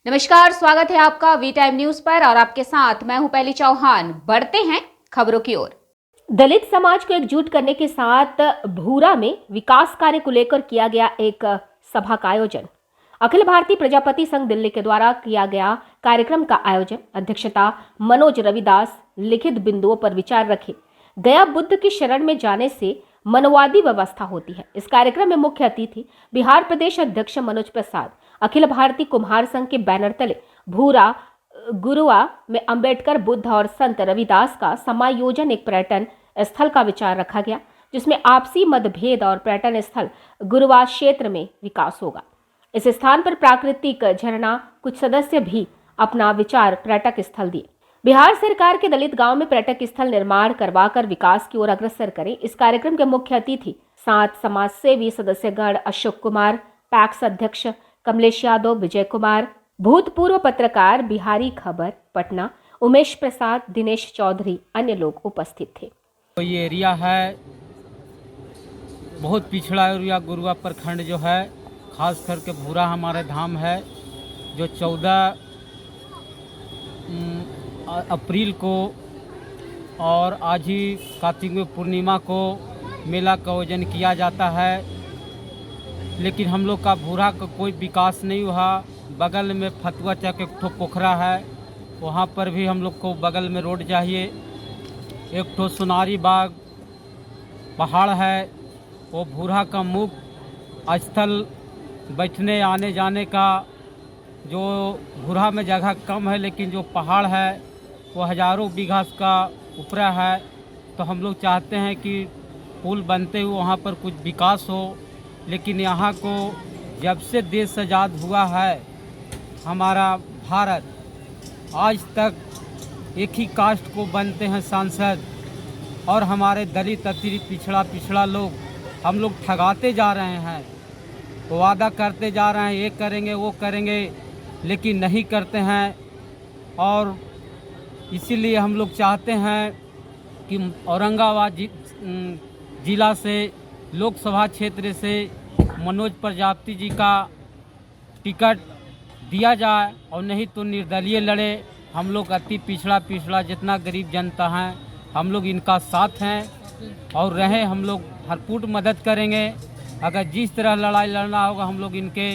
नमस्कार, स्वागत है आपका वी टाइम न्यूज पर और आपके साथ मैं हूं पहली चौहान। बढ़ते हैं खबरों की ओर। दलित समाज को एकजुट करने के साथ भूरा में विकास कार्य को लेकर किया गया एक सभा का आयोजन। अखिल भारतीय प्रजापति संघ दिल्ली के द्वारा किया गया कार्यक्रम का आयोजन अध्यक्षता मनोज रविदास लिखित बिंदुओं पर विचार रखे। गया बुद्ध की शरण में जाने से मनोवादी व्यवस्था होती है। इस कार्यक्रम में मुख्य अतिथि बिहार प्रदेश अध्यक्ष मनोज प्रसाद, अखिल भारतीय कुम्हार संघ के बैनर तले भूरा गुरुआ में अंबेडकर, बुद्ध और संत रविदास का समायोजन एक पर्यटन स्थल का विचार रखा गया, जिसमें आपसी मतभेद और पर्यटन स्थल गुरुआ क्षेत्र में विकास होगा। इस स्थान पर प्राकृतिक झरना, कुछ सदस्य भी अपना विचार पर्यटक स्थल दिए। बिहार सरकार के दलित गांव में पर्यटक स्थल निर्माण करवाकर विकास की ओर अग्रसर करें। इस कार्यक्रम के मुख्य अतिथि 7 समाज सेवी सदस्यगण अशोक कुमार, पैक्स अध्यक्ष कमलेश यादव, विजय कुमार, भूतपूर्व पत्रकार बिहारी खबर पटना, उमेश प्रसाद, दिनेश चौधरी, अन्य लोग उपस्थित थे। तो ये एरिया है बहुत पिछड़ा एरिया, गुरुआ प्रखंड जो है, खास करके भूरा हमारे धाम है, जो 14 अप्रैल को और आज ही कार्तिक में पूर्णिमा को मेला का आयोजन किया जाता है। लेकिन हम लोग का भूरा का कोई विकास नहीं हुआ। बगल में फतुआ चक एक ठो पोखरा है, वहाँ पर भी हम लोग को बगल में रोड चाहिए। एक ठो सोनारी बाग पहाड़ है, वो भूरा का मुख्य स्थल बैठने आने जाने का। जो भूरा में जगह कम है, लेकिन जो पहाड़ है वो हज़ारों बीघा का उपरा है। तो हम लोग चाहते हैं कि पुल बनते हुए वहाँ पर कुछ विकास हो। लेकिन यहाँ को जब से देश आज़ाद हुआ है हमारा भारत, आज तक एक ही कास्ट को बनते हैं सांसद, और हमारे दलित अतिरिक्त पिछड़ा लोग हम लोग ठगाते जा रहे हैं। वादा करते जा रहे हैं ये करेंगे वो करेंगे, लेकिन नहीं करते हैं। और इसीलिए हम लोग चाहते हैं कि औरंगाबाद जिला से लोकसभा क्षेत्र से मनोज प्रजापति जी का टिकट दिया जाए, और नहीं तो निर्दलीय लड़े। हम लोग अति पिछड़ा जितना गरीब जनता है, हम लोग इनका साथ हैं और रहे। हम लोग भरपूर मदद करेंगे। अगर जिस तरह लड़ाई लड़ना होगा हम लोग इनके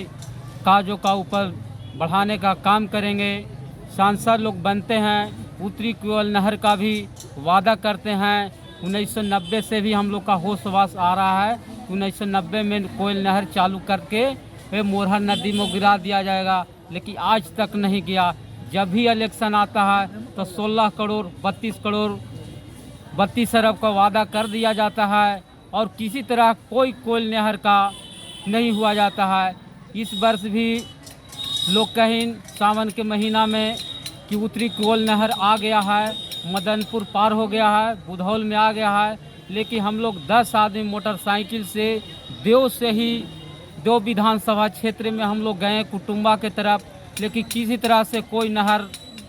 काजों का ऊपर बढ़ाने का काम करेंगे। सांसद लोग बनते हैं, उत्तरी कोयल नहर का भी वादा करते हैं। 1990 से भी हम लोग का होशवास आ रहा है। 1990 में कोयल नहर चालू करके मोरहा नदी में गिरा दिया जाएगा, लेकिन आज तक नहीं गया। जब भी इलेक्शन आता है तो 16 करोड़ 32 करोड़ 32 अरब का वादा कर दिया जाता है, और किसी तरह कोई कोयल नहर का नहीं हुआ जाता है। इस वर्ष भी लोग कहीं सावन के महीना में कि उत्तरी कोयल नहर आ गया है, मदनपुर पार हो गया है, बुधौल में आ गया है। लेकिन हम लोग 10 आदमी मोटरसाइकिल से देव से ही 2 विधानसभा क्षेत्र में हम लोग गए कुटुंबा के तरफ, लेकिन किसी तरह से कोई नहर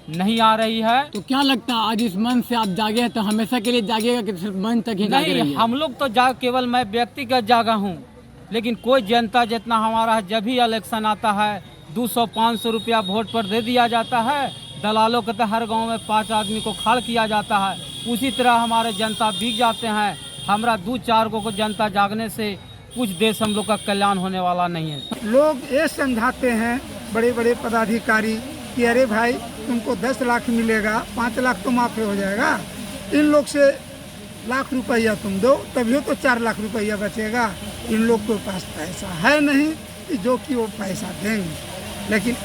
नहीं आ रही है। तो क्या लगता है आज इस मन से आप जागे हैं तो हमेशा के लिए जागेगा कि सिर्फ मन तक ही जागे नहीं, हम लोग तो केवल मैं व्यक्तिगत जागा हूँ, लेकिन कोई जनता जितना हमारा है, जब भी इलेक्शन आता है 200-500 रुपया वोट पर दे दिया जाता है। दलालों के तो हर गांव में 5 आदमी को खाड़ किया जाता है। उसी तरह हमारे जनता बिक जाते हैं। हमारा 2-4 को जनता जागने से कुछ देश हम लोग का कल्याण होने वाला नहीं है। लोग ये समझाते हैं बड़े बड़े पदाधिकारी कि अरे भाई तुमको 10 लाख मिलेगा, 5 लाख तो माफ़ी हो जाएगा। इन लोग से लाख रुपया तुम दो, तभी तो 4 लाख रुपया बचेगा। इन लोग के पास पैसा है नहीं कि जो कि वो पैसा देंगे। लेकिन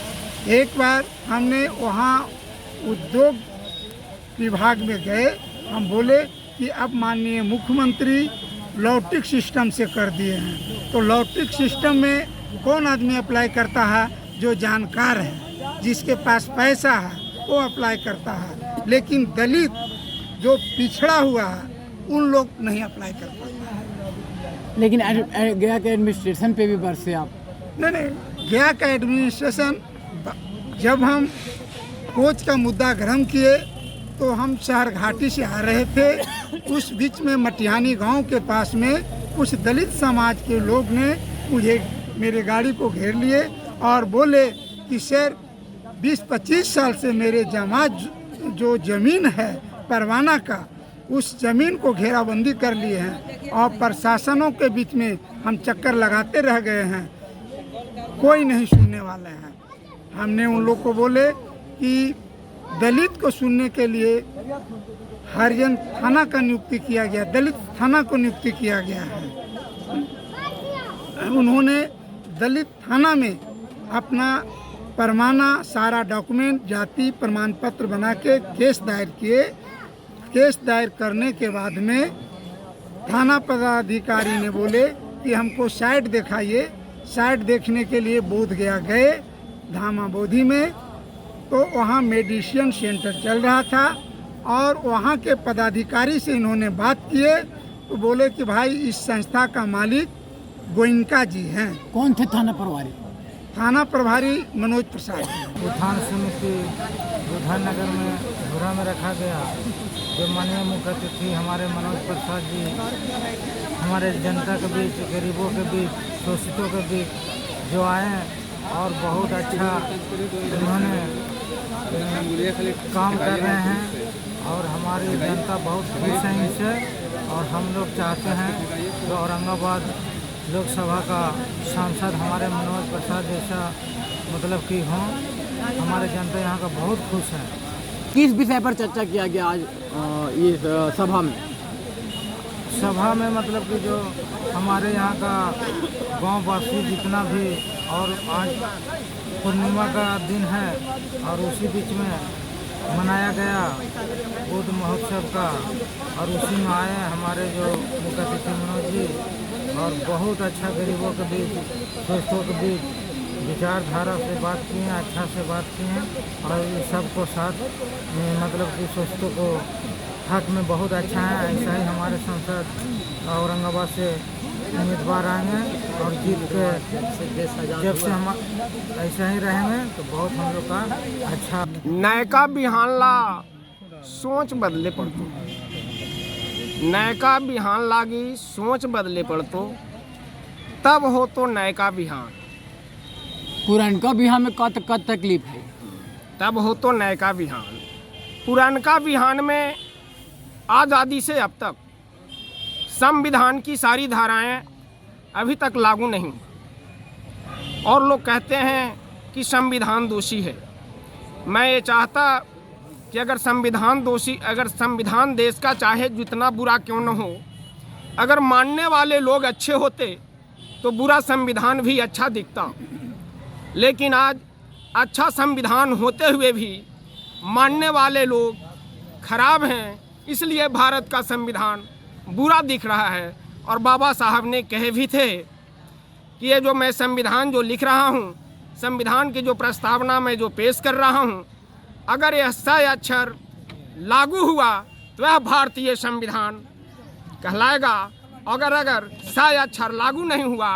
एक बार हमने वहाँ उद्योग विभाग में गए, हम बोले कि अब माननीय मुख्यमंत्री लॉटरी सिस्टम से कर दिए हैं, तो लॉटरी सिस्टम में कौन आदमी अप्लाई करता है? जो जानकार है, जिसके पास पैसा है वो अप्लाई करता है। लेकिन दलित जो पिछड़ा हुआ है उन लोग नहीं अप्लाई कर पाता है। लेकिन गया के एडमिनिस्ट्रेशन पे भी बरसे आप? नहीं, गया का एडमिनिस्ट्रेशन, जब हम कोच का मुद्दा गर्म किए तो हम शहर घाटी से आ रहे थे। उस बीच में मटिहानी गांव के पास में कुछ दलित समाज के लोग ने मुझे मेरे गाड़ी को घेर लिए और बोले कि सर 20-25 साल से मेरे जमा जो ज़मीन है परवाना का, उस ज़मीन को घेराबंदी कर लिए हैं और प्रशासनों के बीच में हम चक्कर लगाते रह गए हैं, कोई नहीं सुनने वाले हैं। हमने उन लोग को बोले कि दलित को सुनने के लिए हरिजन थाना का नियुक्ति किया गया, दलित थाना को नियुक्ति किया गया है। उन्होंने दलित थाना में अपना परवाना सारा डॉक्यूमेंट जाति प्रमाण पत्र बना के केस दायर किए। केस दायर करने के बाद में थाना पदाधिकारी ने बोले कि हमको साइट दिखाइए। साइट देखने के लिए बोधगया गए, धामा बोधी में, तो वहाँ मेडिसिन सेंटर चल रहा था और वहाँ के पदाधिकारी से इन्होंने बात किए तो बोले कि भाई इस संस्था का मालिक गोइंका जी हैं। कौन थे थाना प्रभारी? थाना प्रभारी मनोज प्रसाद। उत्थान समिति बुधानगर में भूरा में रखा गया। जो माननीय मुख्य अतिथि हमारे मनोज प्रसाद जी हमारे जनता के बीच, गरीबों के बीच, शोषितों के बीच जो आए और बहुत अच्छा उन्होंने काम कर रहे हैं और हमारी जनता बहुत खुश है इनसे। और हम लोग चाहते हैं कि औरंगाबाद लोकसभा का सांसद हमारे मनोज प्रसाद जैसा मतलब कि हों। हमारे जनता यहाँ का बहुत खुश है। किस विषय पर चर्चा किया गया आज ये सभा में? सभा में मतलब कि जो हमारे यहाँ का गांव वासी जितना भी, और आज पूर्णिमा का दिन है और उसी बीच में मनाया गया बुद्ध महोत्सव का, और उसी में आए हमारे जो मुख्य अतिथि मनोज जी, और बहुत अच्छा गरीबों के बीच, दोस्तों के बीच विचारधारा से बात किए, अच्छा से बात किए और सबको साथ मतलब कि दोस्तों को हक में बहुत अच्छा है। ऐसा ही हमारे सांसद औरंगाबाद से उम्मीदवार आएंगे और जीत के जब से हम ऐसा ही रहेंगे तो बहुत हम लोग का अच्छा। नयका बिहान ला सोच बदले पड़तो, नयका बिहान लागी सोच बदले पड़तो, तब हो तो नयका बिहान। पुरानका बिहार में का तकलीफ है? तब हो तो नयका बिहान। पुरानका बिहान में आज़ादी से अब तक संविधान की सारी धाराएं अभी तक लागू नहीं, और लोग कहते हैं कि संविधान दोषी है। मैं ये चाहता कि अगर संविधान देश का चाहे जितना बुरा क्यों न हो, अगर मानने वाले लोग अच्छे होते तो बुरा संविधान भी अच्छा दिखता। लेकिन आज अच्छा संविधान होते हुए भी मानने वाले लोग खराब हैं, इसलिए भारत का संविधान बुरा दिख रहा है। और बाबा साहब ने कहे भी थे कि ये जो मैं संविधान जो लिख रहा हूँ, संविधान की जो प्रस्तावना मैं जो पेश कर रहा हूँ, अगर यह 100 अक्षर लागू हुआ तो यह भारतीय संविधान कहलाएगा। अगर 100 अक्षर लागू नहीं हुआ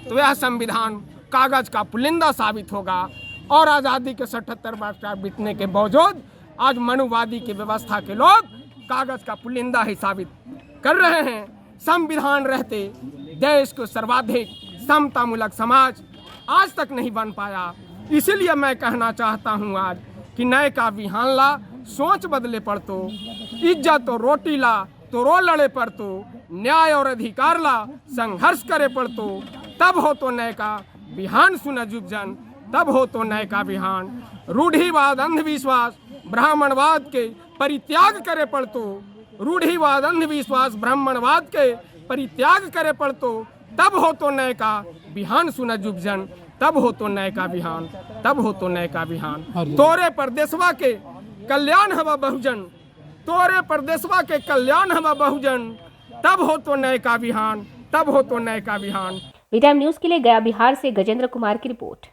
तो यह संविधान कागज़ का पुलिंदा साबित होगा। और आज़ादी के 77 वर्ष बीतने के बावजूद आज मनुवादी की व्यवस्था के लोग कागज़ का पुलिंदा ही साबित कर रहे हैं। संविधान रहते देश को सर्वाधिक समतामूलक समाज आज तक नहीं बन पाया। इसीलिए मैं कहना चाहता हूँ आज कि नए का बिहान ला सोच बदले पड़तो, इज्जत और रोटी ला तो रो लड़े पड़तो, न्याय और अधिकार ला संघर्ष करे पड़तो, तब हो तो नए का बिहान सुन जुग जन, तब हो तो नए का बिहान। रूढ़िवाद अंधविश्वास ब्राह्मणवाद के परित्याग करे पड़तो, रूढ़िवाद अंधविश्वास ब्राह्मणवाद के परित्याग करे पड़तो, तब हो तो नए का बिहान सुन जुग जन, तब हो तो नए का बिहान, तब हो तो नए का बिहान। तोरे परदेशवा के कल्याण हवा बहुजन, तोरे परदेशवा के कल्याण हवा बहुजन, तब हो तो नए का बिहान, तब हो तो नए का बिहान। वी टाइम न्यूज के लिए गया बिहार से गजेंद्र कुमार की रिपोर्ट।